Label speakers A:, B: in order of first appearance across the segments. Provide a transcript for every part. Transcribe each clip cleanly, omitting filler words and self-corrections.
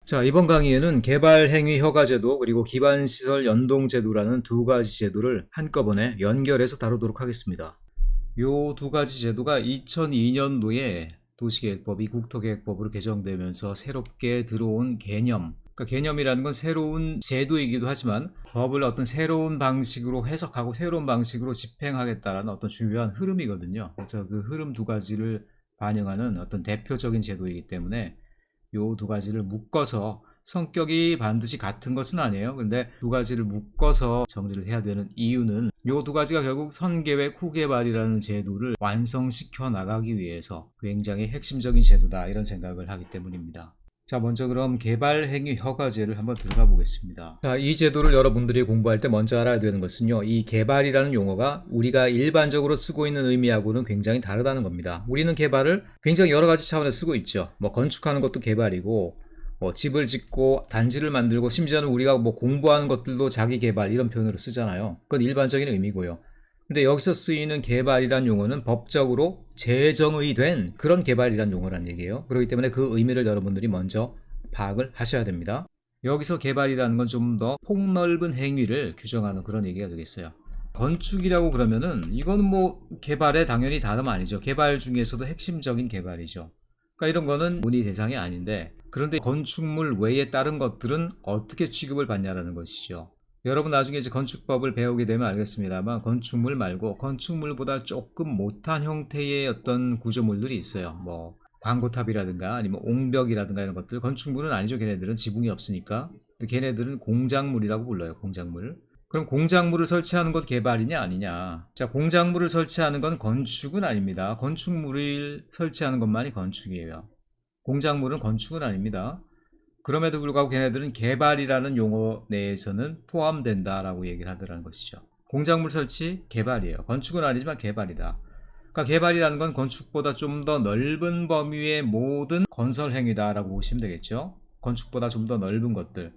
A: 자, 이번 강의에는 개발행위 허가제도 그리고 기반시설 연동제도라는 두 가지 제도를 한꺼번에 연결해서 다루도록 하겠습니다. 요 두 가지 제도가 2002년도에 도시계획법이 국토계획법으로 개정되면서 새롭게 들어온 개념, 그러니까 개념이라는 건 새로운 제도이기도 하지만 법을 어떤 새로운 방식으로 해석하고 새로운 방식으로 집행하겠다라는 어떤 중요한 흐름이거든요. 그래서 그 흐름 두 가지를 반영하는 어떤 대표적인 제도이기 때문에 요 두 가지를 묶어서 성격이 반드시 같은 것은 아니에요. 근데 두 가지를 묶어서 정리를 해야 되는 이유는 요 두 가지가 결국 선계획 후개발이라는 제도를 완성시켜 나가기 위해서 굉장히 핵심적인 제도다 이런 생각을 하기 때문입니다. 자, 먼저 그럼 개발행위 허가제를 한번 들어가 보겠습니다. 자, 이 제도를 여러분들이 공부할 때 먼저 알아야 되는 것은요, 이 개발이라는 용어가 우리가 일반적으로 쓰고 있는 의미하고는 굉장히 다르다는 겁니다. 우리는 개발을 굉장히 여러 가지 차원에서 쓰고 있죠. 뭐 건축하는 것도 개발이고, 뭐 집을 짓고 단지를 만들고, 심지어는 우리가 뭐 공부하는 것들도 자기 개발 이런 표현으로 쓰잖아요. 그건 일반적인 의미고요. 근데 여기서 쓰이는 개발이란 용어는 법적으로 제정의된 그런 개발이란 용어란 얘기예요. 그렇기 때문에 그 의미를 여러분들이 먼저 파악을 하셔야 됩니다. 여기서 개발이라는 건 좀 더 폭넓은 행위를 규정하는 그런 얘기가 되겠어요. 건축이라고 그러면은 이거는 뭐 개발에 당연히 다름 아니죠. 개발 중에서도 핵심적인 개발이죠. 그러니까 이런 거는 문의 대상이 아닌데, 그런데 건축물 외에 다른 것들은 어떻게 취급을 받냐라는 것이죠. 여러분 나중에 이제 건축법을 배우게 되면 알겠습니다만, 건축물 말고 건축물보다 조금 못한 형태의 어떤 구조물들이 있어요. 뭐 광고탑이라든가 아니면 옹벽이라든가 이런 것들, 건축물은 아니죠. 걔네들은 지붕이 없으니까. 걔네들은 공작물이라고 불러요. 공작물. 그럼 공작물을 설치하는 것 개발이냐 아니냐? 자, 공작물을 설치하는 건 건축은 아닙니다. 건축물을 설치하는 것만이 건축이에요. 공작물은 건축은 아닙니다. 그럼에도 불구하고 걔네들은 개발이라는 용어 내에서는 포함된다라고 얘기를 하더라는 것이죠. 공작물 설치 개발이에요. 건축은 아니지만 개발이다. 그러니까 개발이라는 건 건축보다 좀 더 넓은 범위의 모든 건설 행위다라고 보시면 되겠죠. 건축보다 좀 더 넓은 것들.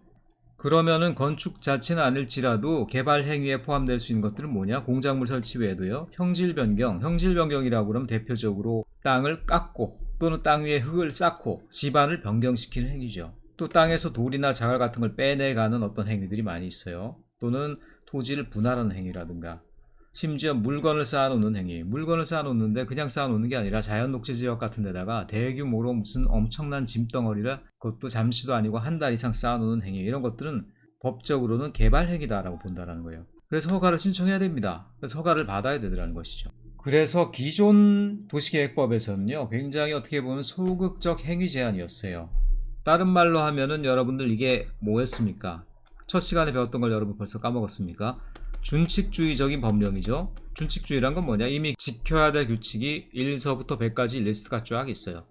A: 그러면은 건축 자체는 아닐지라도 개발 행위에 포함될 수 있는 것들은 뭐냐? 공작물 설치 외에도요. 형질 변경, 형질 변경이라고 그러면 대표적으로 땅을 깎고 또는 땅 위에 흙을 쌓고 지반을 변경시키는 행위죠. 또 땅에서 돌이나 자갈 같은 걸 빼내가는 어떤 행위들이 많이 있어요. 또는 토지를 분할하는 행위라든가, 심지어 물건을 쌓아놓는 행위. 물건을 쌓아놓는데 그냥 쌓아놓는 게 아니라 자연 녹지 지역 같은 데다가 대규모로 무슨 엄청난 짐덩어리를, 그것도 잠시도 아니고 한 달 이상 쌓아놓는 행위, 이런 것들은 법적으로는 개발 행위다라고 본다는 거예요. 그래서 허가를 신청해야 됩니다. 그래서 허가를 받아야 되더라는 것이죠. 그래서 기존 도시계획법에서는요, 굉장히 어떻게 보면 소극적 행위 제한이었어요. 다른 말로 하면은 여러분들 이게 뭐였습니까? 첫 시간에 배웠던 걸 여러분 벌써 까먹었습니까? 준칙주의적인 법령이죠. 준칙주의란 건 뭐냐? 이미 지켜야 될 규칙이 1서부터 100까지 리스트가 쫙 있어요.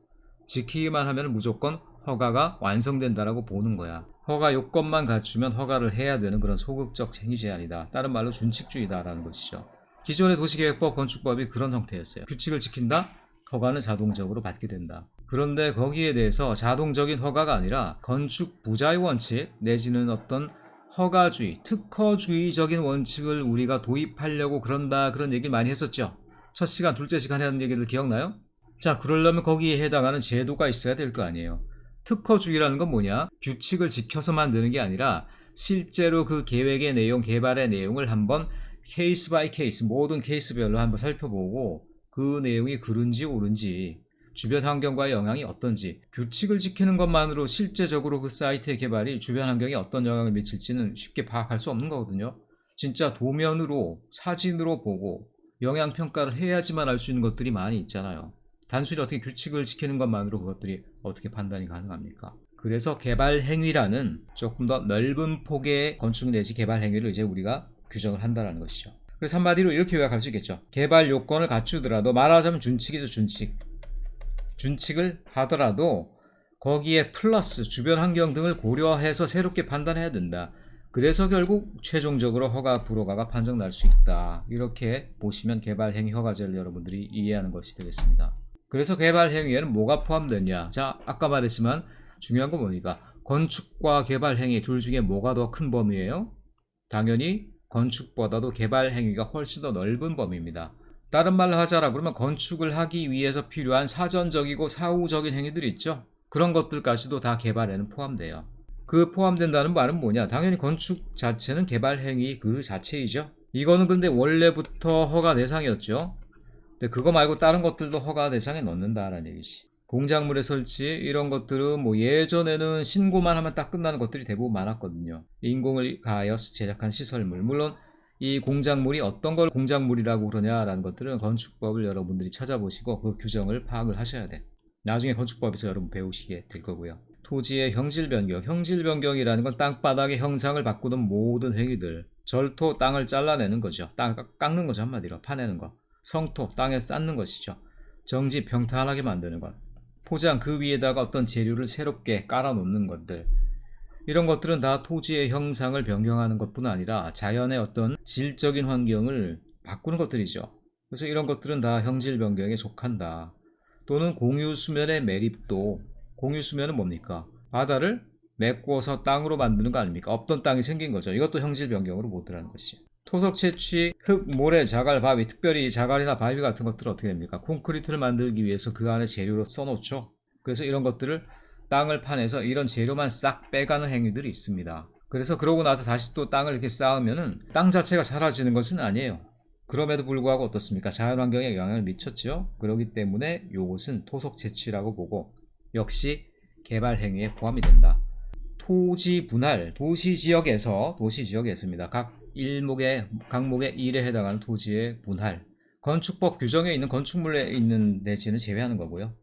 A: 지키기만 하면 무조건 허가가 완성된다라고 보는 거야. 허가 요건만 갖추면 허가를 해야 되는 그런 소극적 행위 제한이다. 다른 말로 준칙주의다라는 것이죠. 기존의 도시계획법, 건축법이 그런 형태였어요. 규칙을 지킨다? 허가는 자동적으로 받게 된다. 그런데 거기에 대해서 자동적인 허가가 아니라 건축 부자의 원칙 내지는 어떤 허가주의, 특허주의적인 원칙을 우리가 도입하려고 그런다, 그런 얘기를 많이 했었죠. 첫 시간, 둘째 시간에 하는 얘기들 기억나요? 자, 그러려면 거기에 해당하는 제도가 있어야 될 거 아니에요. 특허주의라는 건 뭐냐? 규칙을 지켜서 만드는 게 아니라 실제로 그 계획의 내용, 개발의 내용을 한번 케이스 바이 케이스, 모든 케이스별로 한번 살펴보고 그 내용이 그른지 옳은지, 주변 환경과의 영향이 어떤지, 규칙을 지키는 것만으로 실제적으로 그 사이트의 개발이 주변 환경에 어떤 영향을 미칠지는 쉽게 파악할 수 없는 거거든요. 진짜 도면으로, 사진으로 보고 영향평가를 해야지만 알 수 있는 것들이 많이 있잖아요. 단순히 어떻게 규칙을 지키는 것만으로 그것들이 어떻게 판단이 가능합니까? 그래서 개발 행위라는 조금 더 넓은 폭의 건축 내지 개발 행위를 이제 우리가 규정을 한다는 것이죠. 그래서 한마디로 이렇게 요약할 수 있겠죠. 개발 요건을 갖추더라도, 말하자면 준칙이죠, 준칙. 준칙을 하더라도 거기에 플러스 주변 환경 등을 고려해서 새롭게 판단해야 된다. 그래서 결국 최종적으로 허가 불허가가 판정날 수 있다. 이렇게 보시면 개발행위 허가제를 여러분들이 이해하는 것이 되겠습니다. 그래서 개발행위에는 뭐가 포함되냐? 자, 아까 말했지만 중요한 건 뭡니까? 건축과 개발행위 둘 중에 뭐가 더 큰 범위예요? 당연히 건축보다도 개발행위가 훨씬 더 넓은 범위입니다. 다른 말로 하자라 그러면 건축을 하기 위해서 필요한 사전적이고 사후적인 행위들이 있죠. 그런 것들까지도 다 개발에는 포함돼요. 그 포함된다는 말은 뭐냐? 당연히 건축 자체는 개발 행위 그 자체이죠. 이거는 근데 원래부터 허가 대상이었죠. 근데 그거 말고 다른 것들도 허가 대상에 넣는다라는 얘기지. 공작물의 설치 이런 것들은 뭐 예전에는 신고만 하면 딱 끝나는 것들이 대부분 많았거든요. 인공을 가하여 제작한 시설물. 물론 이 공작물이 어떤 걸 공작물이라고 그러냐라는 것들은 건축법을 여러분들이 찾아보시고 그 규정을 파악을 하셔야 돼. 나중에 건축법에서 여러분 배우시게 될 거고요. 토지의 형질 변경. 형질 변경이라는 건 땅바닥의 형상을 바꾸는 모든 행위들. 절토, 땅을 잘라내는 거죠. 땅 깎는 거죠. 한마디로 파내는 거. 성토, 땅에 쌓는 것이죠. 정지, 평탄하게 만드는 것. 포장, 그 위에다가 어떤 재료를 새롭게 깔아 놓는 것들. 이런 것들은 다 토지의 형상을 변경하는 것뿐 아니라 자연의 어떤 질적인 환경을 바꾸는 것들이죠. 그래서 이런 것들은 다 형질 변경에 속한다. 또는 공유 수면의 매립도. 공유 수면은 뭡니까? 바다를 메꿔서 땅으로 만드는 거 아닙니까? 없던 땅이 생긴 거죠. 이것도 형질 변경으로 못 들어가는 것이죠. 토석 채취, 흙, 모래, 자갈, 바위, 특별히 자갈이나 바위 같은 것들은 어떻게 됩니까? 콘크리트를 만들기 위해서 그 안에 재료로 써놓죠. 그래서 이런 것들을 땅을 파내서 이런 재료만 싹 빼가는 행위들이 있습니다. 그래서 그러고 나서 다시 또 땅을 이렇게 쌓으면은 땅 자체가 사라지는 것은 아니에요. 그럼에도 불구하고 어떻습니까? 자연환경에 영향을 미쳤죠. 그렇기 때문에 이것은 토속 채취라고 보고 역시 개발 행위에 포함이 된다. 토지 분할, 도시지역에서입니다. 각 각목의 일에 해당하는 토지의 분할. 건축법 규정에 있는 건축물에 있는 대지는 제외하는 거고요.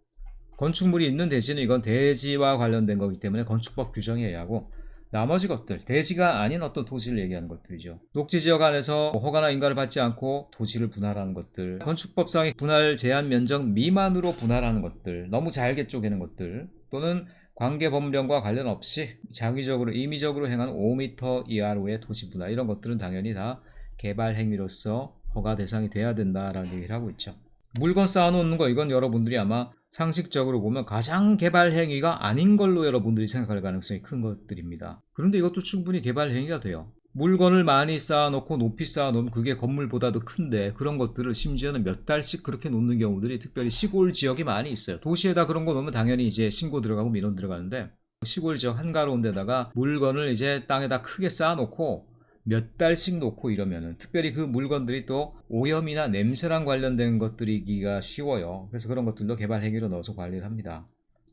A: 건축물이 있는 대지는 이건 대지와 관련된 거기 때문에 건축법 규정에 의하고 나머지 것들, 대지가 아닌 어떤 토지를 얘기하는 것들이죠. 녹지지역 안에서 허가나 인가를 받지 않고 토지를 분할하는 것들, 건축법상의 분할 제한 면적 미만으로 분할하는 것들, 너무 잘게 쪼개는 것들, 또는 관계법령과 관련 없이 장기적으로 임의적으로 행하는 5m 이하로의 토지 분할, 이런 것들은 당연히 다 개발 행위로서 허가 대상이 돼야 된다라는 얘기를 하고 있죠. 물건 쌓아놓는 거, 이건 여러분들이 아마 상식적으로 보면 가장 개발 행위가 아닌 걸로 여러분들이 생각할 가능성이 큰 것들입니다. 그런데 이것도 충분히 개발 행위가 돼요. 물건을 많이 쌓아놓고 높이 쌓아놓으면 그게 건물보다도 큰데 그런 것들을 심지어는 몇 달씩 그렇게 놓는 경우들이 특별히 시골 지역이 많이 있어요. 도시에다 그런 거 놓으면 당연히 이제 신고 들어가고 민원 들어가는데 시골 지역 한가로운 데다가 물건을 이제 땅에다 크게 쌓아놓고 몇 달씩 놓고 이러면은 특별히 그 물건들이 또 오염이나 냄새랑 관련된 것들이기가 쉬워요. 그래서 그런 것들도 개발 행위로 넣어서 관리를 합니다.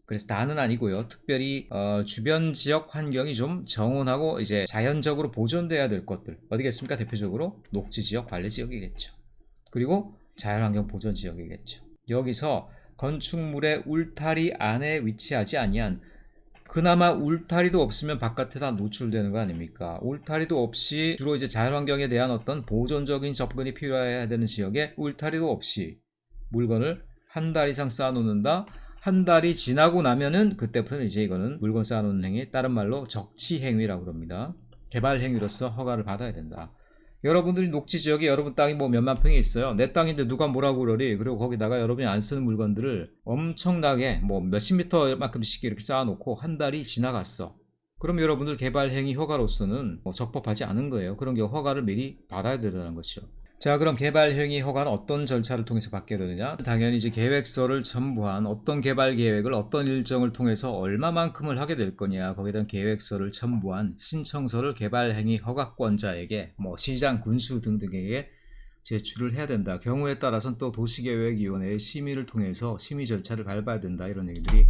A: 그래서 다는 아니고요. 특별히 주변 지역 환경이 좀 정원하고 이제 자연적으로 보존돼야 될 것들 어디겠습니까? 대표적으로 녹지 지역, 관리 지역이겠죠. 그리고 자연환경 보존 지역이겠죠. 여기서 건축물의 울타리 안에 위치하지 아니한, 그나마 울타리도 없으면 바깥에다 노출되는 거 아닙니까? 울타리도 없이 주로 이제 자연환경에 대한 어떤 보존적인 접근이 필요해야 되는 지역에 울타리도 없이 물건을 한 달 이상 쌓아놓는다. 한 달이 지나고 나면은 그때부터는 이제 이거는 물건 쌓아놓는 행위, 다른 말로 적치행위라고 합니다. 개발 행위로서 허가를 받아야 된다. 여러분들이 녹지 지역에 여러분 땅이 뭐 몇만 평이 있어요. 내 땅인데 누가 뭐라고 그러리. 그리고 거기다가 여러분이 안 쓰는 물건들을 엄청나게 뭐 몇십 미터만큼씩 이렇게 쌓아놓고 한 달이 지나갔어. 그럼 여러분들 개발 행위 허가로서는 뭐 적법하지 않은 거예요. 그런 경우 허가를 미리 받아야 된다는 것이죠. 자, 그럼 개발 행위 허가는 어떤 절차를 통해서 받게 되느냐? 당연히 이제 계획서를 첨부한 어떤 개발 계획을 어떤 일정을 통해서 얼마만큼을 하게 될 거냐, 거기에 대한 계획서를 첨부한 신청서를 개발 행위 허가권자에게, 뭐 시장, 군수 등등에게 제출을 해야 된다. 경우에 따라서는 또 도시계획위원회의 심의를 통해서 심의 절차를 밟아야 된다. 이런 얘기들이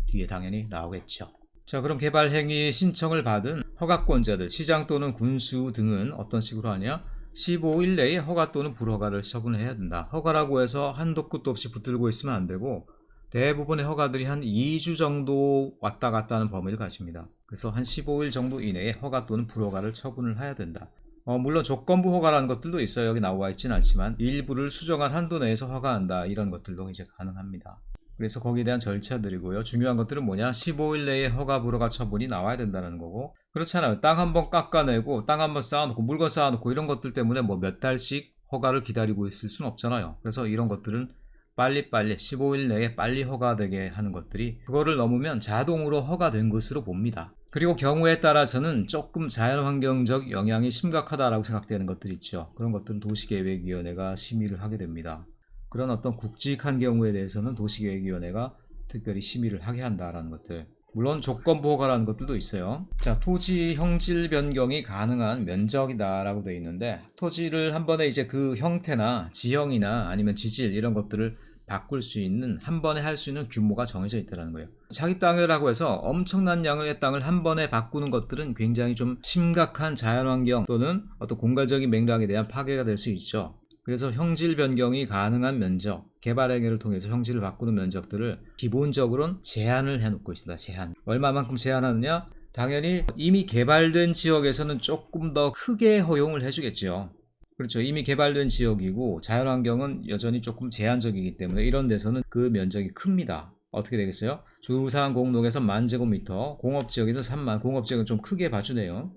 A: 뒤에 당연히 나오겠죠. 자, 그럼 개발 행위 신청을 받은 허가권자들, 시장 또는 군수 등은 어떤 식으로 하냐? 15일 내에 허가 또는 불허가를 처분해야 된다. 허가라고 해서 한도 끝도 없이 붙들고 있으면 안 되고 대부분의 허가들이 한 2주 정도 왔다 갔다 하는 범위를 가집니다. 그래서 한 15일 정도 이내에 허가 또는 불허가를 처분을 해야 된다. 물론 조건부 허가라는 것들도 있어요. 여기 나와 있지는 않지만 일부를 수정한 한도 내에서 허가한다. 이런 것들도 이제 가능합니다. 그래서 거기에 대한 절차들이고요. 중요한 것들은 뭐냐? 15일 내에 허가 불허가 처분이 나와야 된다는 거고, 그렇잖아요. 땅 한번 깎아내고 땅 한번 쌓아놓고 물건 쌓아놓고 이런 것들 때문에 뭐 몇 달씩 허가를 기다리고 있을 수는 없잖아요. 그래서 이런 것들은 빨리빨리 15일 내에 빨리 허가되게 하는 것들이, 그거를 넘으면 자동으로 허가된 것으로 봅니다. 그리고 경우에 따라서는 조금 자연환경적 영향이 심각하다라고 생각되는 것들이 있죠. 그런 것들은 도시계획위원회가 심의를 하게 됩니다. 그런 어떤 굵직한 경우에 대해서는 도시계획위원회가 특별히 심의를 하게 한다라는 것들. 물론 조건부 허가라는 것들도 있어요. 자, 토지 형질 변경이 가능한 면적이다라고 되어 있는데, 토지를 한 번에 이제 그 형태나 지형이나 아니면 지질 이런 것들을 바꿀 수 있는, 한 번에 할 수 있는 규모가 정해져 있다는 거예요. 자기 땅이라고 해서 엄청난 양의 땅을 한 번에 바꾸는 것들은 굉장히 좀 심각한 자연환경 또는 어떤 공간적인 맥락에 대한 파괴가 될 수 있죠. 그래서 형질 변경이 가능한 면적, 개발 행위를 통해서 형질을 바꾸는 면적들을 기본적으로는 제한을 해놓고 있습니다. 제한. 얼마만큼 제한하느냐? 당연히 이미 개발된 지역에서는 조금 더 크게 허용을 해주겠죠. 그렇죠. 이미 개발된 지역이고 자연환경은 여전히 조금 제한적이기 때문에 이런 데서는 그 면적이 큽니다. 어떻게 되겠어요? 주상 공동에서 10,000제곱미터, 공업지역에서 3만, 공업지역은 좀 크게 봐주네요.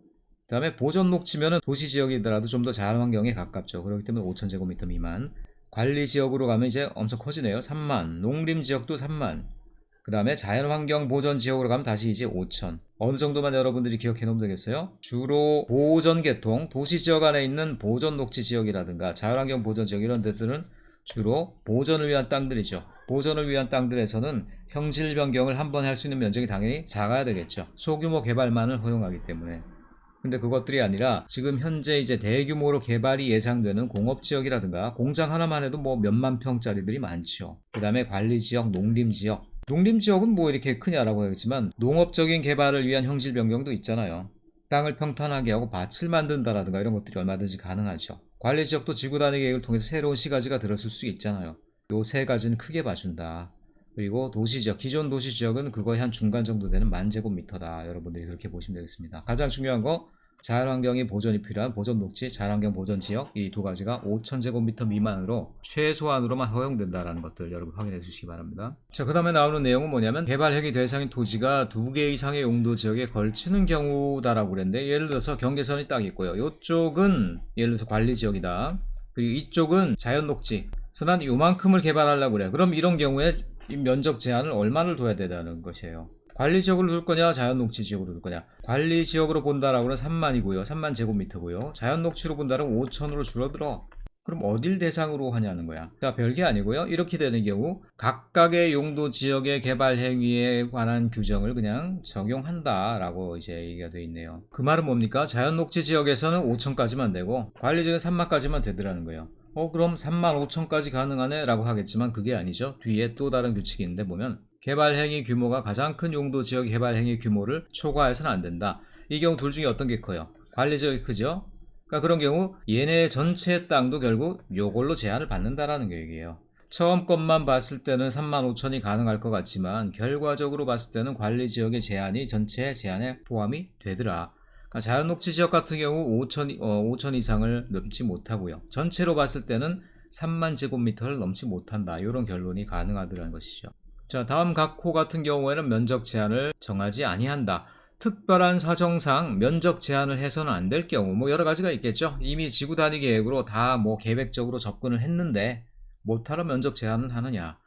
A: 그 다음에 보전 녹지면은 도시지역이더라도 좀 더 자연환경에 가깝죠. 그렇기 때문에 5,000제곱미터 미만. 관리지역으로 가면 이제 엄청 커지네요. 3만. 농림지역도 3만. 그 다음에 자연환경 보전지역으로 가면 다시 이제 5,000. 어느 정도만 여러분들이 기억해 놓으면 되겠어요? 주로 보전계통, 도시지역 안에 있는 보전녹지지역이라든가 자연환경 보전지역 이런 데들은 주로 보전을 위한 땅들이죠. 보전을 위한 땅들에서는 형질 변경을 한 번에 할 수 있는 면적이 당연히 작아야 되겠죠. 소규모 개발만을 허용하기 때문에. 근데 그것들이 아니라 지금 현재 이제 대규모로 개발이 예상되는 공업지역이라든가 공장 하나만 해도 뭐 몇만 평짜리들이 많죠. 그 다음에 관리지역, 농림지역. 농림지역은 뭐 이렇게 크냐라고 하겠지만 농업적인 개발을 위한 형질 변경도 있잖아요. 땅을 평탄하게 하고 밭을 만든다라든가 이런 것들이 얼마든지 가능하죠. 관리지역도 지구단위 계획을 통해서 새로운 시가지가 들었을 수 있잖아요. 요 세 가지는 크게 봐준다. 그리고 도시지역, 기존 도시지역은 그거의 한 중간 정도 되는 10,000제곱미터다. 여러분들이 그렇게 보시면 되겠습니다. 가장 중요한 거 자연환경의 보전이 필요한 보전녹지, 자연환경 보전지역 이 두 가지가 5,000제곱미터 미만으로 최소한으로만 허용된다라는 것들 여러분 확인해 주시기 바랍니다. 자, 그 다음에 나오는 내용은 뭐냐면 개발 행위 대상인 토지가 2개 이상의 용도 지역에 걸치는 경우다라고 그랬는데, 예를 들어서 경계선이 딱 있고요. 이쪽은 예를 들어서 관리지역이다. 그리고 이쪽은 자연녹지. 그래서 난 요만큼을 개발하려고 그래. 그럼 이런 경우에 이 면적 제한을 얼마를 둬야 되다는 것이에요. 관리지역으로 둘 거냐 자연녹지지역으로 둘 거냐. 관리지역으로 본다라고는 3만이고요. 3만 제곱미터고요. 자연녹지로 본다라고 5,000으로 줄어들어. 그럼 어딜 대상으로 하냐는 거야. 자, 별게 아니고요. 이렇게 되는 경우 각각의 용도 지역의 개발 행위에 관한 규정을 그냥 적용한다라고 이제 얘기가 되어 있네요. 그 말은 뭡니까? 자연녹지 지역에서는 5,000까지만 되고 관리지역은 3만까지만 되더라는 거예요. 그럼 35,000까지 가능하네 라고 하겠지만 그게 아니죠. 뒤에 또 다른 규칙이 있는데 보면 개발행위 규모가 가장 큰 용도 지역 개발행위 규모를 초과해서는 안 된다. 이 경우 둘 중에 어떤 게 커요? 관리지역이 크죠? 그러니까 그런 경우 얘네 전체 땅도 결국 요걸로 제한을 받는다라는 얘기예요. 처음 것만 봤을 때는 35,000이 가능할 것 같지만 결과적으로 봤을 때는 관리지역의 제한이 전체 제한에 포함이 되더라. 그러니까 자연녹지 지역 같은 경우 5,000 이상을 넘지 못하고요. 전체로 봤을 때는 3만 제곱미터를 넘지 못한다. 이런 결론이 가능하더라는 것이죠. 자, 다음 각 호 같은 경우에는 면적 제한을 정하지 아니한다. 특별한 사정상 면적 제한을 해서는 안 될 경우 뭐 여러 가지가 있겠죠. 이미 지구 단위 계획으로 다 뭐 계획적으로 접근을 했는데 못하러 면적 제한을 하느냐.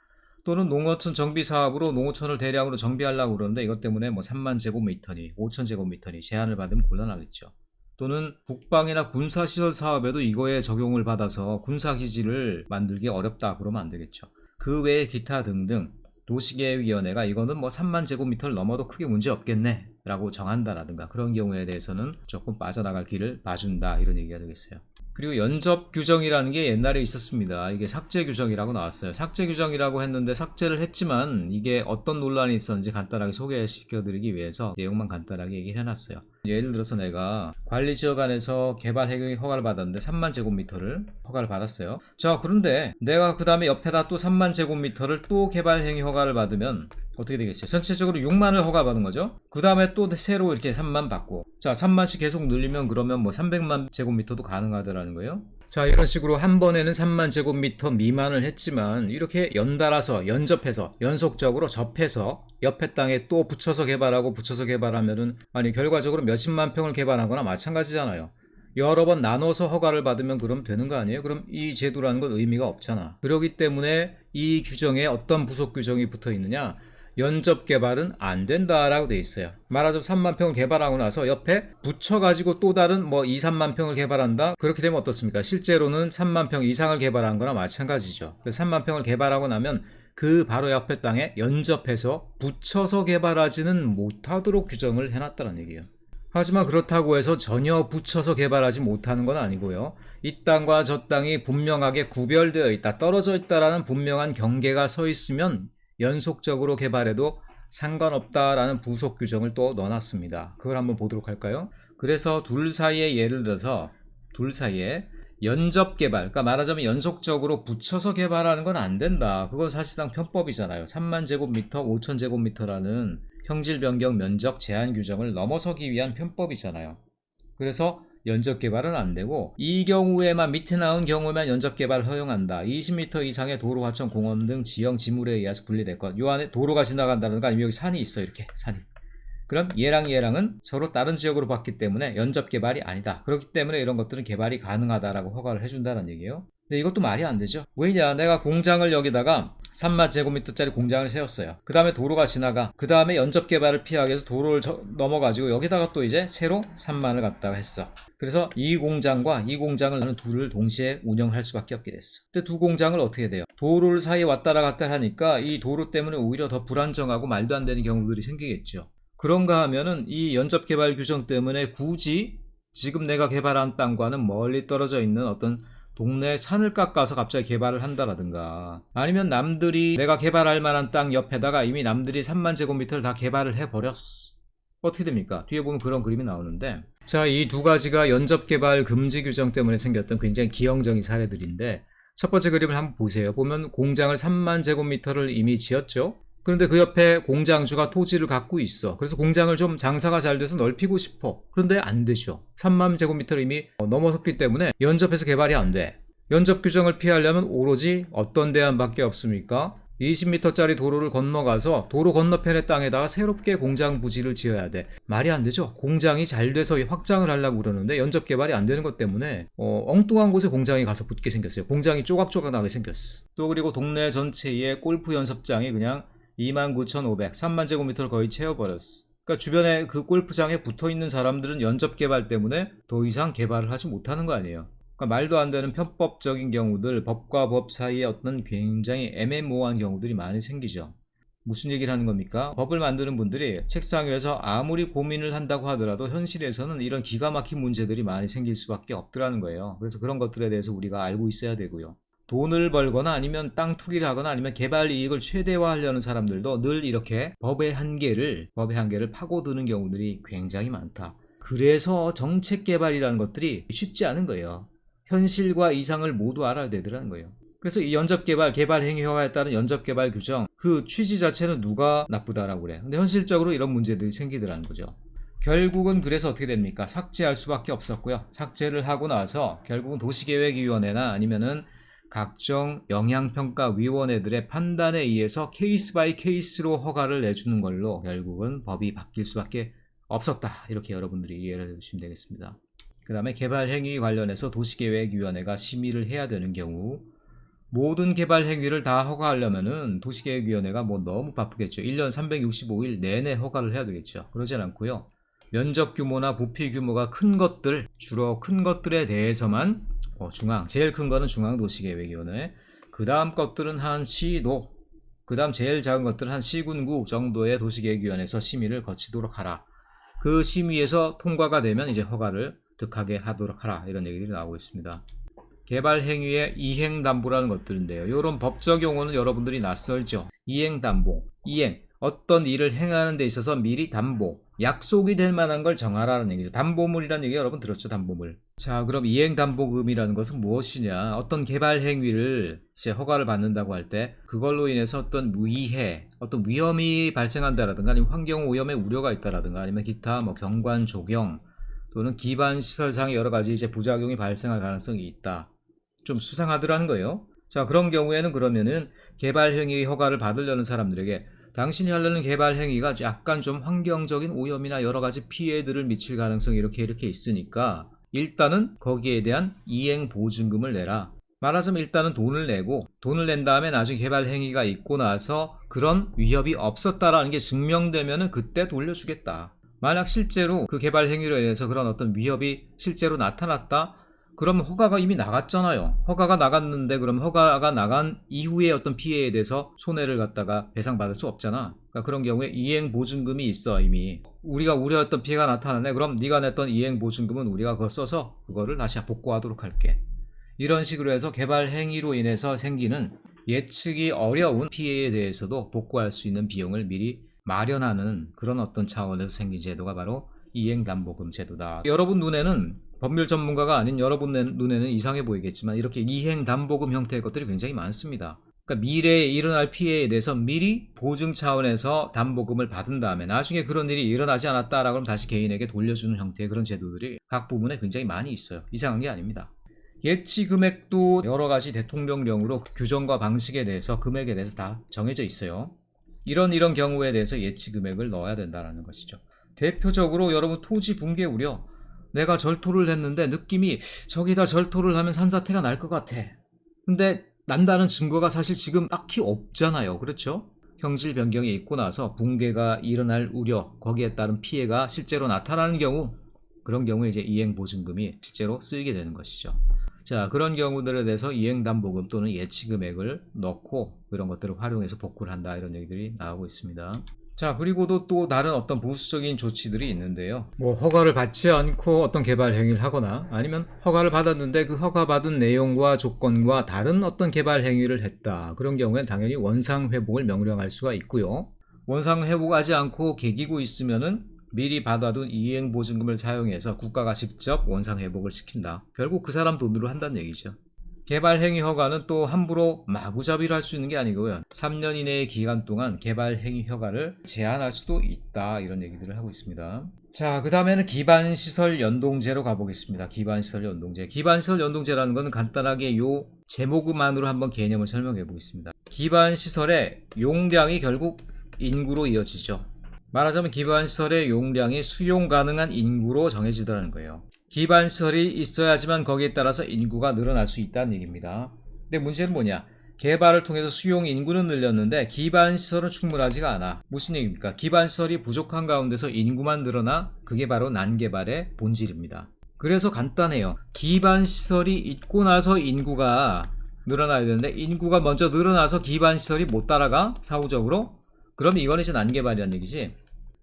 A: 또는 농어촌 정비 사업으로 농어촌을 대량으로 정비하려고 그러는데 이것 때문에 뭐 3만 제곱미터니 5천 제곱미터니 제한을 받으면 곤란하겠죠. 또는 국방이나 군사시설 사업에도 이거에 적용을 받아서 군사기지를 만들기 어렵다 그러면 안 되겠죠. 그 외에 기타 등등 도시계획위원회가 이거는 뭐 3만 제곱미터를 넘어도 크게 문제 없겠네 라고 정한다라든가 그런 경우에 대해서는 조금 빠져나갈 길을 봐준다 이런 얘기가 되겠어요. 그리고 연접 규정이라는 게 옛날에 있었습니다. 이게 삭제 규정이라고 나왔어요. 삭제 규정이라고 했는데 삭제를 했지만 이게 어떤 논란이 있었는지 간단하게 소개시켜드리기 위해서 내용만 간단하게 얘기를 해놨어요. 예를 들어서 내가 관리지역 안에서 개발 행위 허가를 받았는데 3만 제곱미터를 허가를 받았어요. 자, 그런데 내가 그 다음에 옆에다 또 3만 제곱미터를 또 개발 행위 허가를 받으면 어떻게 되겠어요? 전체적으로 6만을 허가받은 거죠. 그 다음에 또 새로 이렇게 3만 받고, 자 3만씩 계속 늘리면 그러면 뭐 300만 제곱미터도 가능하다라는 거예요. 자, 이런 식으로 한 번에는 3만 제곱미터 미만을 했지만 이렇게 연달아서 연접해서 연속적으로 접해서 옆에 땅에 또 붙여서 개발하고 붙여서 개발하면은 아니 결과적으로 몇십만 평을 개발하거나 마찬가지잖아요. 여러 번 나눠서 허가를 받으면 그럼 되는 거 아니에요? 그럼 이 제도라는 건 의미가 없잖아. 그렇기 때문에 이 규정에 어떤 부속 규정이 붙어 있느냐? 연접 개발은 안 된다라고 돼 있어요. 말하자면 3만 평을 개발하고 나서 옆에 붙여가지고 또 다른 뭐 2, 3만 평을 개발한다? 그렇게 되면 어떻습니까? 실제로는 3만 평 이상을 개발한 거나 마찬가지죠. 그래서 3만 평을 개발하고 나면 그 바로 옆에 땅에 연접해서 붙여서 개발하지는 못하도록 규정을 해놨다는 얘기예요. 하지만 그렇다고 해서 전혀 붙여서 개발하지 못하는 건 아니고요. 이 땅과 저 땅이 분명하게 구별되어 있다, 떨어져 있다라는 분명한 경계가 서 있으면 연속적으로 개발해도 상관없다라는 부속 규정을 또 넣어놨습니다. 그걸 한번 보도록 할까요? 그래서 둘 사이에, 예를 들어서 둘 사이에 연접 개발, 그러니까 말하자면 연속적으로 붙여서 개발하는 건 안 된다. 그건 사실상 편법이잖아요. 3만 제곱미터, 5천 제곱미터라는 형질 변경 면적 제한 규정을 넘어서기 위한 편법이잖아요. 그래서 연접 개발은 안 되고, 이 경우에만, 밑에 나온 경우에만 연접 개발 허용한다. 20m 이상의 도로, 하천, 공원 등 지형 지물에 의해서 분리될 것. 요 안에 도로가 지나간다든가 아니면 여기 산이 있어, 이렇게 산이. 그럼 얘랑 얘랑은 서로 다른 지역으로 봤기 때문에 연접 개발이 아니다. 그렇기 때문에 이런 것들은 개발이 가능하다라고 허가를 해준다는 얘기예요. 근데 이것도 말이 안 되죠. 왜냐, 내가 공장을 여기다가 3만 제곱미터짜리 공장을 세웠어요. 그 다음에 도로가 지나가. 그 다음에 연접 개발을 피하기 위해서 도로를 넘어가지고 여기다가 또 이제 새로 3만을 갖다가 했어. 그래서 이 공장과 이 공장을 나는 둘을 동시에 운영할 수밖에 없게 됐어. 근데 두 공장을 어떻게 돼요? 도로를 사이에 왔다 갔다 하니까 이 도로 때문에 오히려 더 불안정하고 말도 안 되는 경우들이 생기겠죠. 그런가 하면은 이 연접 개발 규정 때문에 굳이 지금 내가 개발한 땅과는 멀리 떨어져 있는 어떤 동네 산을 깎아서 갑자기 개발을 한다라든가, 아니면 남들이 내가 개발할 만한 땅 옆에다가 이미 남들이 3만 제곱미터를 다 개발을 해버렸어. 어떻게 됩니까? 뒤에 보면 그런 그림이 나오는데, 자, 이 두 가지가 연접 개발 금지 규정 때문에 생겼던 굉장히 기형적인 사례들인데, 첫 번째 그림을 한번 보세요. 보면 공장을 3만 제곱미터를 이미 지었죠. 그런데 그 옆에 공장주가 토지를 갖고 있어. 그래서 공장을 좀 장사가 잘 돼서 넓히고 싶어. 그런데 안 되죠. 3만 제곱미터를 이미 넘어섰기 때문에 연접해서 개발이 안 돼. 연접 규정을 피하려면 오로지 어떤 대안밖에 없습니까? 20m짜리 도로를 건너가서 도로 건너편의 땅에다가 새롭게 공장 부지를 지어야 돼. 말이 안 되죠. 공장이 잘 돼서 확장을 하려고 그러는데 연접 개발이 안 되는 것 때문에 엉뚱한 곳에 공장이 가서 붙게 생겼어요. 공장이 쪼각쪼각 나게 생겼어. 또 그리고 동네 전체에 골프 연습장이 그냥 29,500, 3만 제곱미터를 거의 채워버렸어. 그러니까 주변에 그 골프장에 붙어있는 사람들은 연접 개발 때문에 더 이상 개발을 하지 못하는 거 아니에요. 그러니까 말도 안 되는 편법적인 경우들, 법과 법 사이에 어떤 굉장히 애매모호한 경우들이 많이 생기죠. 무슨 얘기를 하는 겁니까? 법을 만드는 분들이 책상 위에서 아무리 고민을 한다고 하더라도 현실에서는 이런 기가 막힌 문제들이 많이 생길 수밖에 없더라는 거예요. 그래서 그런 것들에 대해서 우리가 알고 있어야 되고요. 돈을 벌거나 아니면 땅 투기를 하거나 아니면 개발 이익을 최대화하려는 사람들도 늘 이렇게 법의 한계를 파고드는 경우들이 굉장히 많다. 그래서 정책 개발이라는 것들이 쉽지 않은 거예요. 현실과 이상을 모두 알아야 되더라는 거예요. 그래서 이 연접개발, 개발행위 허가에 따른 연접개발 규정, 그 취지 자체는 누가 나쁘다라고 그래. 근데 현실적으로 이런 문제들이 생기더라는 거죠. 결국은 그래서 어떻게 됩니까? 삭제할 수밖에 없었고요. 삭제를 하고 나서 결국은 도시계획위원회나 아니면은 각종 영향평가위원회들의 판단에 의해서 케이스 바이 케이스로 허가를 내주는 걸로 결국은 법이 바뀔 수밖에 없었다. 이렇게 여러분들이 이해를 해주시면 되겠습니다. 그 다음에 개발행위 관련해서 도시계획위원회가 심의를 해야 되는 경우, 모든 개발행위를 다 허가하려면은 도시계획위원회가 뭐 너무 바쁘겠죠. 1년 365일 내내 허가를 해야 되겠죠. 그러진 않고요. 면적 규모나 부피 규모가 큰 것들, 주로 큰 것들에 대해서만 제일 큰 거는 중앙도시계획위원회, 그 다음 것들은 한 시도, 그 다음 제일 작은 것들은 한 시군구 정도의 도시계획위원회에서 심의를 거치도록 하라. 그 심의에서 통과가 되면 이제 허가를 득하게 하도록 하라. 이런 얘기들이 나오고 있습니다. 개발행위의 이행담보라는 것들인데요. 이런 법적 용어는 여러분들이 낯설죠. 이행담보, 어떤 일을 행하는 데 있어서 미리 담보, 약속이 될 만한 걸 정하라는 얘기죠. 담보물이라는 얘기 여러분 들었죠? 담보물. 자, 그럼 이행담보금이라는 것은 무엇이냐? 어떤 개발 행위를 이제 허가를 받는다고 할 때 그걸로 인해서 어떤 어떤 위험이 발생한다라든가 아니면 환경 오염의 우려가 있다라든가 아니면 기타 경관 조경 또는 기반 시설상의 여러 가지 이제 부작용이 발생할 가능성이 있다. 좀 수상하더라는 거예요. 자, 그런 경우에는 그러면은 개발 행위 허가를 받으려는 사람들에게 당신이 하려는 개발 행위가 약간 좀 환경적인 오염이나 여러 가지 피해들을 미칠 가능성이 이렇게 있으니까 일단은 거기에 대한 이행 보증금을 내라. 말하자면 일단은 돈을 낸 다음에 나중에 개발 행위가 있고 나서 그런 위협이 없었다라는 게 증명되면은 그때 돌려주겠다. 만약 실제로 그 개발 행위로 인해서 그런 어떤 위협이 실제로 나타났다. 그럼 허가가 이미 나갔잖아요. 허가가 나갔는데 그럼 허가가 나간 이후에 어떤 피해에 대해서 손해를 갖다가 배상받을 수 없잖아. 그러니까 그런 경우에 이행보증금이 있어. 이미 우리가 우려했던 피해가 나타나네. 그럼 네가 냈던 이행보증금은 우리가 그거 써서 그거를 다시 복구하도록 할게. 이런 식으로 해서 개발 행위로 인해서 생기는 예측이 어려운 피해에 대해서도 복구할 수 있는 비용을 미리 마련하는 그런 어떤 차원에서 생긴 제도가 바로 이행담보금 제도다. 여러분 눈에는, 법률 전문가가 아닌 여러분 눈에는 이상해 보이겠지만 이렇게 이행담보금 형태의 것들이 굉장히 많습니다. 그러니까 미래에 일어날 피해에 대해서 미리 보증 차원에서 담보금을 받은 다음에 나중에 그런 일이 일어나지 않았다라고 하면 다시 개인에게 돌려주는 형태의 그런 제도들이 각 부문에 굉장히 많이 있어요. 이상한 게 아닙니다. 예치 금액도 여러 가지 대통령령으로 규정과 방식에 대해서 금액에 대해서 다 정해져 있어요. 이런 경우에 대해서 예치 금액을 넣어야 된다는 것이죠. 대표적으로 여러분 토지 붕괴 우려, 내가 절토를 했는데 느낌이 저기다 절토를 하면 산사태가 날 것 같아. 근데 난다는 증거가 사실 지금 딱히 없잖아요. 그렇죠? 형질 변경이 있고 나서 붕괴가 일어날 우려, 거기에 따른 피해가 실제로 나타나는 경우, 그런 경우에 이제 이행보증금이 실제로 쓰이게 되는 것이죠. 자, 그런 경우들에 대해서 이행담보금 또는 예치금액을 넣고 그런 것들을 활용해서 복구를 한다, 이런 얘기들이 나오고 있습니다. 자, 그리고도 또 다른 어떤 보수적인 조치들이 있는데요. 뭐 허가를 받지 않고 어떤 개발 행위를 하거나 아니면 허가를 받았는데 그 허가 받은 내용과 조건과 다른 어떤 개발 행위를 했다. 그런 경우엔 당연히 원상 회복을 명령할 수가 있고요. 원상 회복하지 않고 개기고 있으면은 미리 받아둔 이행보증금을 사용해서 국가가 직접 원상 회복을 시킨다. 결국 그 사람 돈으로 한다는 얘기죠. 개발행위 허가는 또 함부로 마구잡이로 할 수 있는 게 아니고요. 3년 이내의 기간 동안 개발행위 허가를 제한할 수도 있다, 이런 얘기들을 하고 있습니다. 자, 그 다음에는 기반시설 연동제로 가보겠습니다. 기반시설 연동제. 기반시설 연동제라는 것은 간단하게 요 제목만으로 한번 개념을 설명해 보겠습니다. 기반시설의 용량이 결국 인구로 이어지죠. 말하자면 기반시설의 용량이 수용 가능한 인구로 정해지더라는 거예요. 기반시설이 있어야지만 거기에 따라서 인구가 늘어날 수 있다는 얘기입니다. 근데 문제는 뭐냐? 개발을 통해서 수용 인구는 늘렸는데 기반시설은 충분하지가 않아. 무슨 얘기입니까? 기반시설이 부족한 가운데서 인구만 늘어나, 그게 바로 난개발의 본질입니다. 그래서 간단해요. 기반시설이 있고 나서 인구가 늘어나야 되는데 인구가 먼저 늘어나서 기반시설이 못 따라가? 사후적으로? 그럼 이건 이제 난개발이라는 얘기지.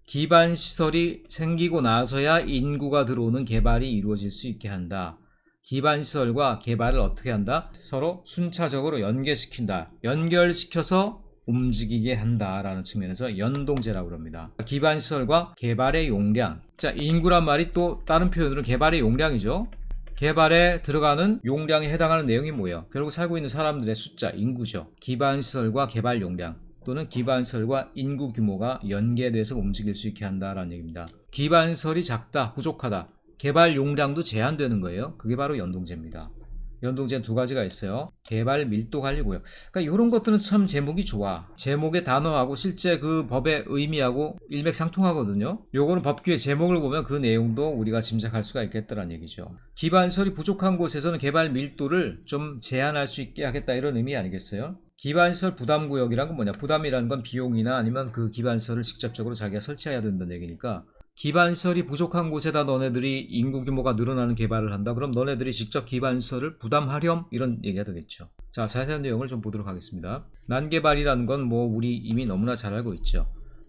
A: 기반시설이 생기고 나서야 인구가 들어오는 개발이 이루어질 수 있게 한다. 기반시설과 개발을 어떻게 한다? 서로 순차적으로 연계시킨다. 연결시켜서 움직이게 한다라는 측면에서 연동제라고 합니다. 기반시설과 개발의 용량. 자, 인구란 말이 또 다른 표현으로 개발의 용량이죠. 개발에 들어가는 용량에 해당하는 내용이 뭐예요? 결국 살고 있는 사람들의 숫자, 인구죠. 기반시설과 개발 용량 또는 기반시설과 인구 규모가 연계돼서 움직일 수 있게 한다라는 얘기입니다. 기반시설이 작다, 부족하다. 개발 용량도 제한되는 거예요. 그게 바로 연동제입니다. 연동제는 두 가지가 있어요. 개발 밀도 관리고요. 그러니까 이런 것들은 참 제목이 좋아. 제목의 단어하고 실제 그 법의 의미하고 일맥상통하거든요. 요거는 법규의 제목을 보면 그 내용도 우리가 짐작할 수가 있겠다는 얘기죠. 기반시설이 부족한 곳에서는 개발 밀도를 좀 제한할 수 있게 하겠다, 이런 의미 아니겠어요? 기반시설 부담구역이란 건 뭐냐? 부담이라는 건 비용이나 아니면 그 기반시설을 직접적으로 자기가 설치해야 된다는 얘기니까, 기반시설이 부족한 곳에다 너네들이 인구 규모가 늘어나는 개발을 한다. 그럼 너네들이 직접 기반시설을 부담하렴? 이런 얘기가 되겠죠. 자, 자세한 내용을 좀 보도록 하겠습니다. 난개발이라는 건 뭐 우리 이미 너무나 잘 알고 있죠.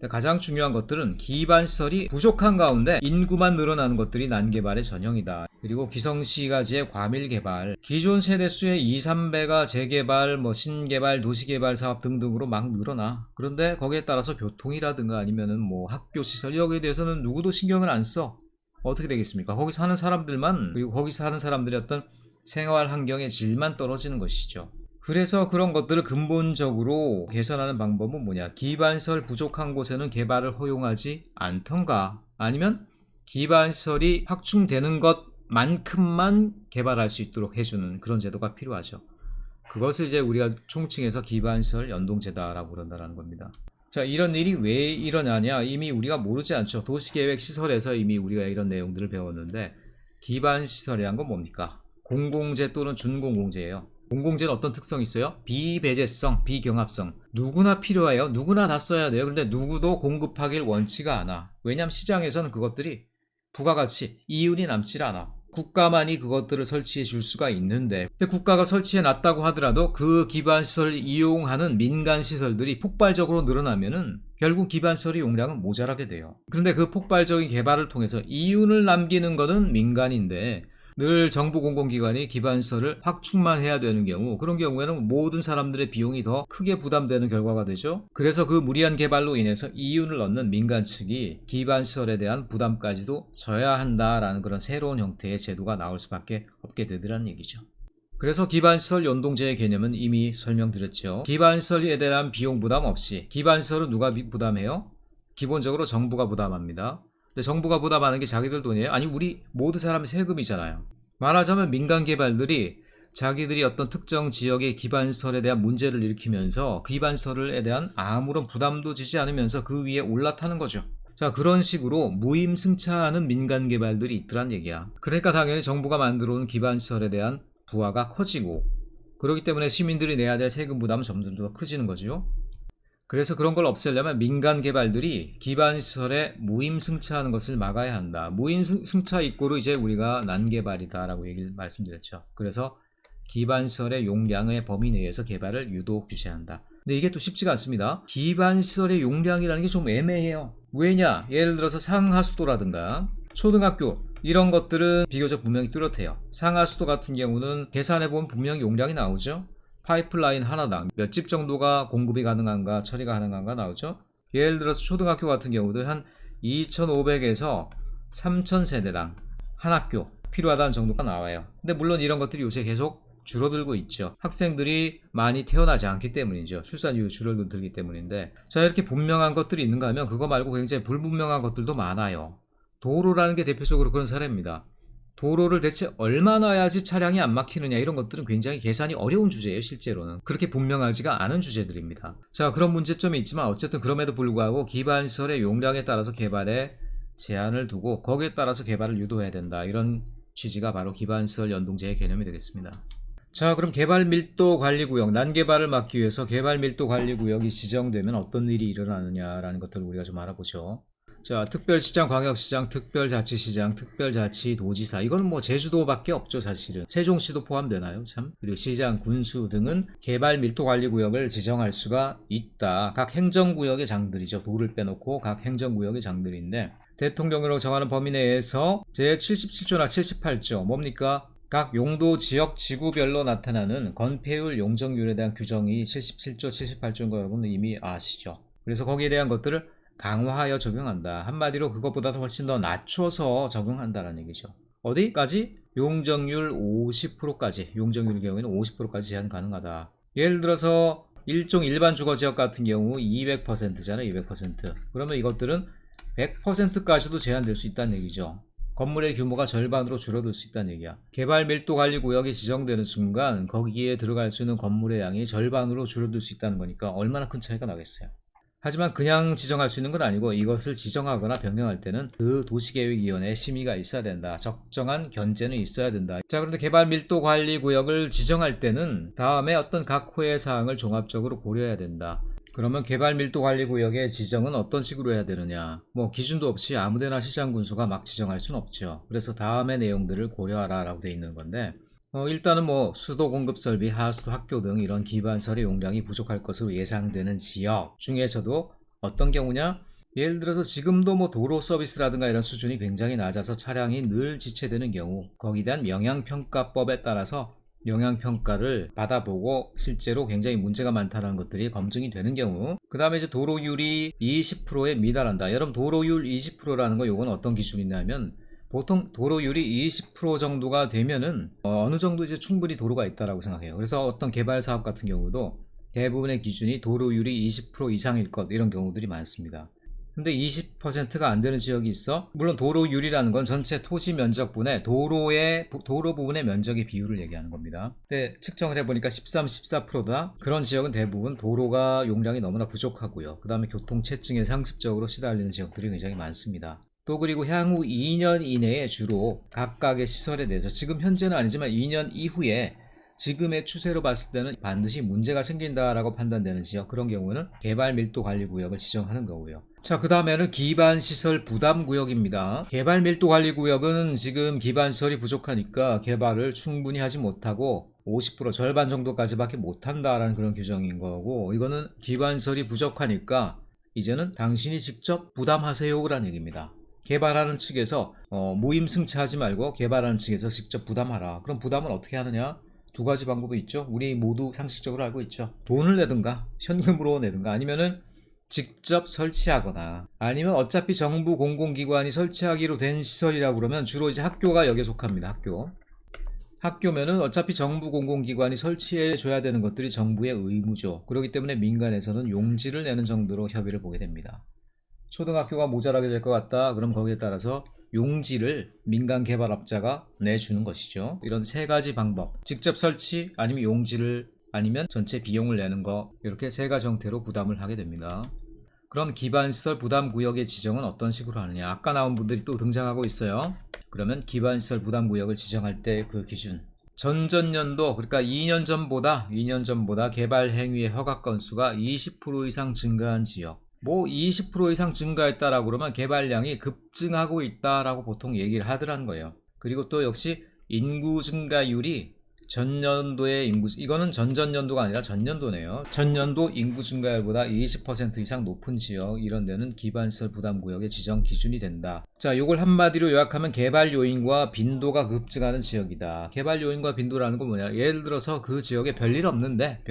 A: 가장 중요한 것들은 기반시설이 부족한 가운데 인구만 늘어나는 것들이 난개발의 전형이다. 그리고 기성시가지의 과밀개발, 기존 세대수의 2, 3배가 재개발, 신개발, 도시개발 사업 등등으로 막 늘어나. 그런데 거기에 따라서 교통이라든가 아니면은 학교시설, 여기에 대해서는 누구도 신경을 안 써. 어떻게 되겠습니까? 거기 사는 사람들만, 그리고 거기 사는 사람들의 어떤 생활 환경의 질만 떨어지는 것이죠. 그래서 그런 것들을 근본적으로 개선하는 방법은 뭐냐? 기반시설 부족한 곳에는 개발을 허용하지 않던가, 아니면 기반시설이 확충되는 것만큼만 개발할 수 있도록 해주는 그런 제도가 필요하죠. 그것을 이제 우리가 총칭해서 기반시설 연동제다라고 그런다는 겁니다. 자, 이런 일이 왜 일어나냐? 이미 우리가 모르지 않죠. 도시계획 시설에서 이미 우리가 이런 내용들을 배웠는데, 기반시설이란 건 뭡니까? 공공재 또는 준공공재예요. 공공재는 어떤 특성이 있어요? 비배제성, 비경합성. 누구나 필요해요. 누구나 다 써야 돼요. 그런데 누구도 공급하길 원치가 않아. 왜냐하면 시장에서는 그것들이 부가가치, 이윤이 남질 않아. 국가만이 그것들을 설치해 줄 수가 있는데, 근데 국가가 설치해 놨다고 하더라도 그 기반시설을 이용하는 민간시설들이 폭발적으로 늘어나면은 결국 기반시설의 용량은 모자라게 돼요. 그런데 그 폭발적인 개발을 통해서 이윤을 남기는 것은 민간인데 늘 정부 공공기관이 기반시설을 확충만 해야 되는 경우, 그런 경우에는 모든 사람들의 비용이 더 크게 부담되는 결과가 되죠. 그래서 그 무리한 개발로 인해서 이윤을 얻는 민간 측이 기반시설에 대한 부담까지도 져야 한다라는 그런 새로운 형태의 제도가 나올 수밖에 없게 되더라는 얘기죠. 그래서 기반시설 연동제의 개념은 이미 설명드렸죠. 기반시설에 대한 비용 부담 없이, 기반시설은 누가 부담해요? 기본적으로 정부가 부담합니다. 근데 정부가 부담하는 게 자기들 돈이에요? 아니, 우리 모든 사람의 세금이잖아요. 말하자면 민간 개발들이 자기들이 어떤 특정 지역의 기반시설에 대한 문제를 일으키면서 그 기반시설에 대한 아무런 부담도 지지 않으면서 그 위에 올라타는 거죠. 자, 그런 식으로 무임승차하는 민간 개발들이 있더란 얘기야. 그러니까 당연히 정부가 만들어 온 기반시설에 대한 부하가 커지고, 그렇기 때문에 시민들이 내야 될 세금 부담은 점점 더 커지는 거죠. 그래서 그런 걸 없애려면 민간 개발들이 기반시설에 무임승차하는 것을 막아야 한다. 무임승차 이꼬로 이제 우리가 난개발이다라고 얘기를 말씀드렸죠. 그래서 기반시설의 용량의 범위 내에서 개발을 유독 규제한다. 근데 이게 또 쉽지가 않습니다. 기반시설의 용량이라는 게 좀 애매해요. 왜냐? 예를 들어서 상하수도라든가 초등학교, 이런 것들은 비교적 분명히 뚜렷해요. 상하수도 같은 경우는 계산해보면 분명히 용량이 나오죠. 파이프라인 하나당 몇 집 정도가 공급이 가능한가, 처리가 가능한가 나오죠. 예를 들어서 초등학교 같은 경우도 한 2,500에서 3,000세대당 한 학교 필요하다는 정도가 나와요. 근데 물론 이런 것들이 요새 계속 줄어들고 있죠. 학생들이 많이 태어나지 않기 때문이죠. 출산율이 줄어들기 때문인데, 자, 이렇게 분명한 것들이 있는가 하면 그거 말고 굉장히 불분명한 것들도 많아요. 도로라는 게 대표적으로 그런 사례입니다. 도로를 대체 얼마나 해야지 차량이 안 막히느냐, 이런 것들은 굉장히 계산이 어려운 주제예요. 실제로는 그렇게 분명하지가 않은 주제들입니다. 자, 그런 문제점이 있지만 어쨌든 그럼에도 불구하고 기반시설의 용량에 따라서 개발에 제한을 두고 거기에 따라서 개발을 유도해야 된다, 이런 취지가 바로 기반시설 연동제의 개념이 되겠습니다. 자, 그럼 개발밀도관리구역, 난개발을 막기 위해서 개발밀도관리구역이 지정되면 어떤 일이 일어나느냐라는 것들을 우리가 좀 알아보죠. 자, 특별시장, 광역시장, 특별자치시장, 특별자치도지사, 이건 뭐 제주도밖에 없죠. 사실은 세종시도 포함되나요? 참. 그리고 시장, 군수 등은 개발밀도관리구역을 지정할 수가 있다. 각 행정구역의 장들이죠. 도를 빼놓고 각 행정구역의 장들인데, 대통령으로 정하는 범위 내에서 제77조나 78조 뭡니까? 각 용도, 지역, 지구별로 나타나는 건폐율, 용적률에 대한 규정이 77조, 78조인 거 여러분 이미 아시죠? 그래서 거기에 대한 것들을 강화하여 적용한다. 한마디로 그것보다 훨씬 더 낮춰서 적용한다는 얘기죠. 어디까지? 용적률 50%까지. 용적률의 경우에는 50%까지 제한 가능하다. 예를 들어서 일종 일반 주거지역 같은 경우 200%잖아요. 200%. 그러면 이것들은 100%까지도 제한될 수 있다는 얘기죠. 건물의 규모가 절반으로 줄어들 수 있다는 얘기야. 개발밀도관리구역이 지정되는 순간 거기에 들어갈 수 있는 건물의 양이 절반으로 줄어들 수 있다는 거니까 얼마나 큰 차이가 나겠어요. 하지만 그냥 지정할 수 있는 건 아니고 이것을 지정하거나 변경할 때는 그 도시계획위원회의 심의가 있어야 된다. 적정한 견제는 있어야 된다. 자, 그런데 개발밀도관리구역을 지정할 때는 다음에 어떤 각 호의 사항을 종합적으로 고려해야 된다. 그러면 개발밀도관리구역의 지정은 어떤 식으로 해야 되느냐, 뭐 기준도 없이 아무데나 시장군수가 막 지정할 수는 없죠. 그래서 다음의 내용들을 고려하라 라고 되어 있는 건데, 일단은 뭐 수도 공급 설비, 하수도, 학교 등 이런 기반설의 용량이 부족할 것으로 예상되는 지역 중에서도 어떤 경우냐, 예를 들어서 지금도 뭐 도로 서비스라든가 이런 수준이 굉장히 낮아서 차량이 늘 지체되는 경우, 거기에 대한 영향평가법에 따라서 영향평가를 받아보고 실제로 굉장히 문제가 많다는 것들이 검증이 되는 경우, 그 다음에 이제 도로율이 20%에 미달한다. 여러분, 도로율 20%라는 거, 요건 어떤 기준이냐면 보통 도로율이 20% 정도가 되면은 어느 정도 이제 충분히 도로가 있다라고 생각해요. 그래서 어떤 개발 사업 같은 경우도 대부분의 기준이 도로율이 20% 이상일 것, 이런 경우들이 많습니다. 근데 20%가 안 되는 지역이 있어. 물론 도로율이라는 건 전체 토지 면적분의 도로 부분의 면적의 비율을 얘기하는 겁니다. 근데 측정을 해보니까 13, 14%다. 그런 지역은 대부분 도로가 용량이 너무나 부족하고요. 그 다음에 교통체증에 상습적으로 시달리는 지역들이 굉장히 많습니다. 또 그리고 향후 2년 이내에 주로 각각의 시설에 대해서, 지금 현재는 아니지만 2년 이후에 지금의 추세로 봤을 때는 반드시 문제가 생긴다라고 판단되는 지역, 그런 경우는 개발 밀도 관리 구역을 지정하는 거고요. 자, 그 다음에는 기반시설 부담 구역입니다. 개발 밀도 관리 구역은 지금 기반시설이 부족하니까 개발을 충분히 하지 못하고 50% 절반 정도까지밖에 못한다라는 그런 규정인 거고, 이거는 기반시설이 부족하니까 이제는 당신이 직접 부담하세요라는 얘기입니다. 개발하는 측에서 무임승차하지 말고 개발하는 측에서 직접 부담하라. 그럼 부담은 어떻게 하느냐? 두 가지 방법이 있죠. 우리 모두 상식적으로 알고 있죠. 돈을 내든가 현금으로 내든가, 아니면은 직접 설치하거나, 아니면 어차피 정부 공공기관이 설치하기로 된 시설이라고 그러면 주로 이제 학교가 여기에 속합니다. 학교면은 어차피 정부 공공기관이 설치해 줘야 되는 것들이 정부의 의무죠. 그렇기 때문에 민간에서는 용지를 내는 정도로 협의를 보게 됩니다. 초등학교가 모자라게 될 것 같다. 그럼 거기에 따라서 용지를 민간 개발업자가 내주는 것이죠. 이런 세 가지 방법, 직접 설치, 아니면 용지를, 아니면 전체 비용을 내는 거, 이렇게 세 가지 형태로 부담을 하게 됩니다. 그럼 기반시설 부담구역의 지정은 어떤 식으로 하느냐? 아까 나온 분들이 또 등장하고 있어요. 그러면 기반시설 부담구역을 지정할 때 그 기준, 전전년도, 그러니까 2년 전보다 개발 행위의 허가 건수가 20% 이상 증가한 지역, 20% 이상 증가했다라고 그러면 개발량이 급증하고 있다라고 보통 얘기를 하더라는 거예요. 그리고 또 역시 인구 증가율이 전년도의 이거는 전전년도가 아니라 전년도네요. 전년도 인구 증가율보다 20% 이상 높은 지역, 이런 데는 기반시설 부담구역의 지정 기준이 된다. 자, 요걸 한마디로 요약하면 개발 요인과 빈도가 급증하는 지역이다. 개발 요인과 빈도라는 건 뭐냐? 예를 들어서 그 지역에 별일 없는데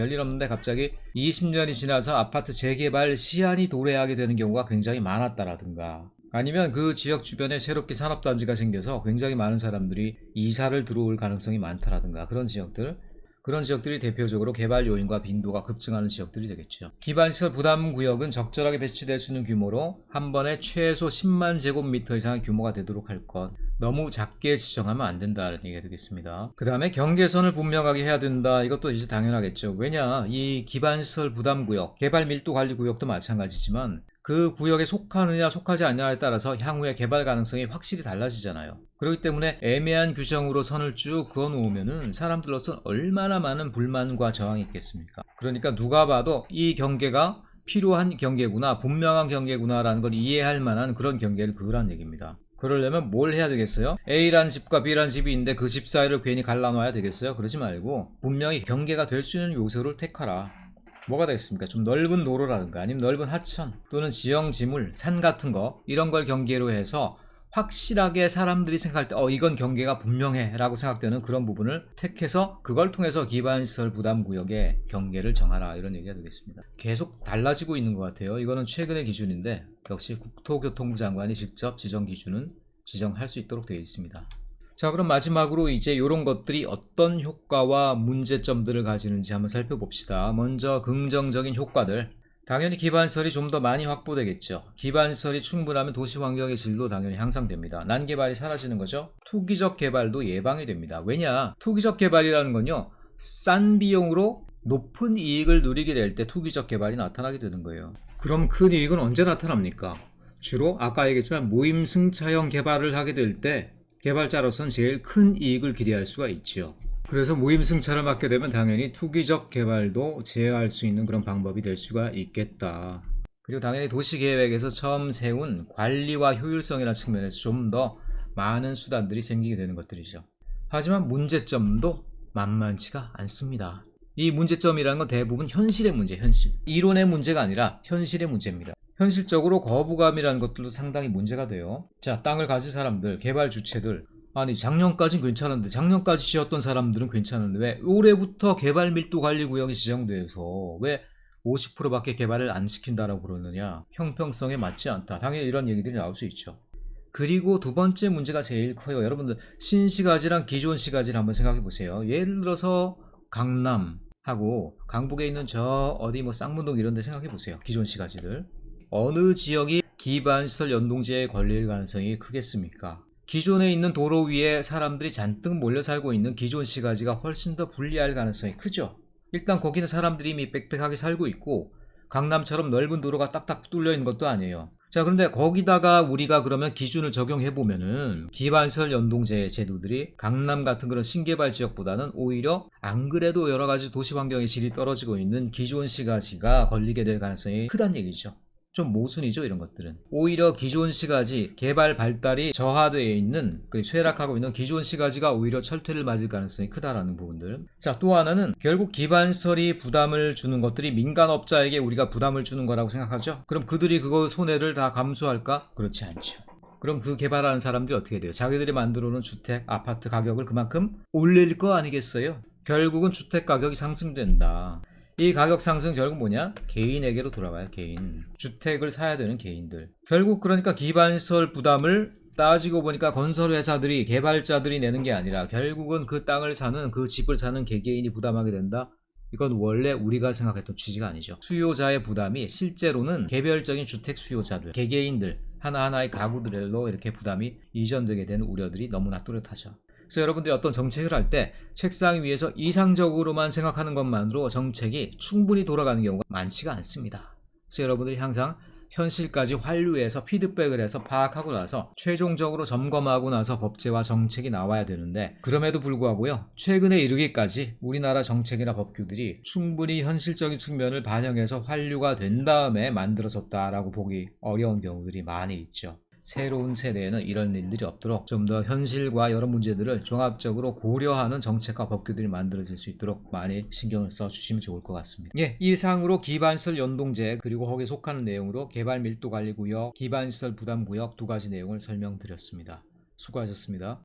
A: 갑자기 20년이 지나서 아파트 재개발 시한이 도래하게 되는 경우가 굉장히 많았다라든가, 아니면 그 지역 주변에 새롭게 산업단지가 생겨서 굉장히 많은 사람들이 이사를 들어올 가능성이 많다라든가, 그런 지역들이 대표적으로 개발 요인과 빈도가 급증하는 지역들이 되겠죠. 기반시설 부담구역은 적절하게 배치될 수 있는 규모로 한 번에 최소 10만 제곱미터 이상의 규모가 되도록 할 것, 너무 작게 지정하면 안 된다는 얘기가 되겠습니다. 그 다음에 경계선을 분명하게 해야 된다. 이것도 이제 당연하겠죠. 왜냐, 이 기반시설 부담구역, 개발 밀도 관리 구역도 마찬가지지만 그 구역에 속하느냐 속하지 않느냐에 따라서 향후의 개발 가능성이 확실히 달라지잖아요. 그렇기 때문에 애매한 규정으로 선을 쭉 그어 놓으면은 사람들로서는 얼마나 많은 불만과 저항이 있겠습니까? 그러니까 누가 봐도 이 경계가 필요한 경계구나, 분명한 경계구나라는 걸 이해할 만한 그런 경계를 그으라는 얘기입니다. 그러려면 뭘 해야 되겠어요? A라는 집과 B라는 집이 있는데 그 집 사이를 괜히 갈라놔야 되겠어요? 그러지 말고 분명히 경계가 될 수 있는 요소를 택하라. 뭐가 되겠습니까? 좀 넓은 도로라든가, 아니면 넓은 하천, 또는 지형지물, 산 같은 거, 이런 걸 경계로 해서 확실하게 사람들이 생각할 때 이건 경계가 분명해 라고 생각되는 그런 부분을 택해서 그걸 통해서 기반시설 부담구역의 경계를 정하라, 이런 얘기가 되겠습니다. 계속 달라지고 있는 것 같아요. 이거는 최근의 기준인데 역시 국토교통부 장관이 직접 지정 기준은 지정할 수 있도록 되어 있습니다. 자, 그럼 마지막으로 이제 이런 것들이 어떤 효과와 문제점들을 가지는지 한번 살펴봅시다. 먼저 긍정적인 효과들. 당연히 기반시설이 좀 더 많이 확보되겠죠. 기반시설이 충분하면 도시환경의 질도 당연히 향상됩니다. 난개발이 사라지는 거죠. 투기적 개발도 예방이 됩니다. 왜냐? 투기적 개발이라는 건요, 싼 비용으로 높은 이익을 누리게 될 때 투기적 개발이 나타나게 되는 거예요. 그럼 큰 이익은 언제 나타납니까? 주로 아까 얘기했지만 무임승차형 개발을 하게 될 때 개발자로서는 제일 큰 이익을 기대할 수가 있죠. 그래서 무임승차를 맡게 되면 당연히 투기적 개발도 제어할 수 있는 그런 방법이 될 수가 있겠다. 그리고 당연히 도시계획에서 처음 세운 관리와 효율성이라는 측면에서 좀 더 많은 수단들이 생기게 되는 것들이죠. 하지만 문제점도 만만치가 않습니다. 이 문제점이라는 건 대부분 현실의 문제, 이론의 문제가 아니라 현실의 문제입니다. 현실적으로 거부감이라는 것들도 상당히 문제가 돼요. 자, 땅을 가진 사람들, 개발 주체들, 아니 작년까지는 괜찮은데, 작년까지 지었던 사람들은 괜찮은데 왜 올해부터 개발 밀도 관리 구역이 지정돼서 왜 50%밖에 개발을 안 시킨다라고 그러느냐? 형평성에 맞지 않다. 당연히 이런 얘기들이 나올 수 있죠. 그리고 두 번째 문제가 제일 커요. 여러분들 신시가지랑 기존 시가지를 한번 생각해 보세요. 예를 들어서 강남하고 강북에 있는 저 어디 쌍문동 이런 데 생각해 보세요. 기존 시가지들. 어느 지역이 기반시설 연동제에 걸릴 가능성이 크겠습니까? 기존에 있는 도로 위에 사람들이 잔뜩 몰려 살고 있는 기존 시가지가 훨씬 더 불리할 가능성이 크죠. 일단 거기는 사람들이 이미 빽빽하게 살고 있고, 강남처럼 넓은 도로가 딱딱 뚫려 있는 것도 아니에요. 자, 그런데 거기다가 우리가 그러면 기준을 적용해 보면은 기반시설 연동제 제도들이 강남 같은 그런 신개발 지역보다는 오히려 안 그래도 여러 가지 도시 환경의 질이 떨어지고 있는 기존 시가지가 걸리게 될 가능성이 크다는 얘기죠. 좀 모순이죠, 이런 것들은. 오히려 기존 시가지 개발 발달이 저하되어 있는, 쇠락하고 있는 기존 시가지가 오히려 철퇴를 맞을 가능성이 크다라는 부분들. 자, 또 하나는 결국 기반시설이 부담을 주는 것들이 민간업자에게 우리가 부담을 주는 거라고 생각하죠. 그럼 그들이 그거 손해를 다 감수할까? 그렇지 않죠. 그럼 그 개발하는 사람들이 어떻게 돼요? 자기들이 만들어 놓은 주택, 아파트 가격을 그만큼 올릴 거 아니겠어요? 결국은 주택 가격이 상승된다. 이 가격 상승 결국 뭐냐? 개인에게로 돌아가요. 개인. 주택을 사야 되는 개인들. 결국 그러니까 기반시설 부담을 따지고 보니까 건설회사들이, 개발자들이 내는 게 아니라 결국은 그 땅을 사는, 그 집을 사는 개개인이 부담하게 된다? 이건 원래 우리가 생각했던 취지가 아니죠. 수요자의 부담이 실제로는 개별적인 주택 수요자들, 개개인들, 하나하나의 가구들로 이렇게 부담이 이전되게 되는 우려들이 너무나 뚜렷하죠. 그래서 여러분들이 어떤 정책을 할 때 책상 위에서 이상적으로만 생각하는 것만으로 정책이 충분히 돌아가는 경우가 많지가 않습니다. 그래서 여러분들이 항상 현실까지 환류해서 피드백을 해서 파악하고 나서 최종적으로 점검하고 나서 법제와 정책이 나와야 되는데, 그럼에도 불구하고요, 최근에 이르기까지 우리나라 정책이나 법규들이 충분히 현실적인 측면을 반영해서 환류가 된 다음에 만들어졌다라고 보기 어려운 경우들이 많이 있죠. 새로운 세대에는 이런 일들이 없도록 좀 더 현실과 여러 문제들을 종합적으로 고려하는 정책과 법규들이 만들어질 수 있도록 많이 신경을 써주시면 좋을 것 같습니다. 예, 이상으로 기반시설 연동제, 그리고 거기에 속하는 내용으로 개발밀도관리구역, 기반시설 부담구역 두 가지 내용을 설명드렸습니다. 수고하셨습니다.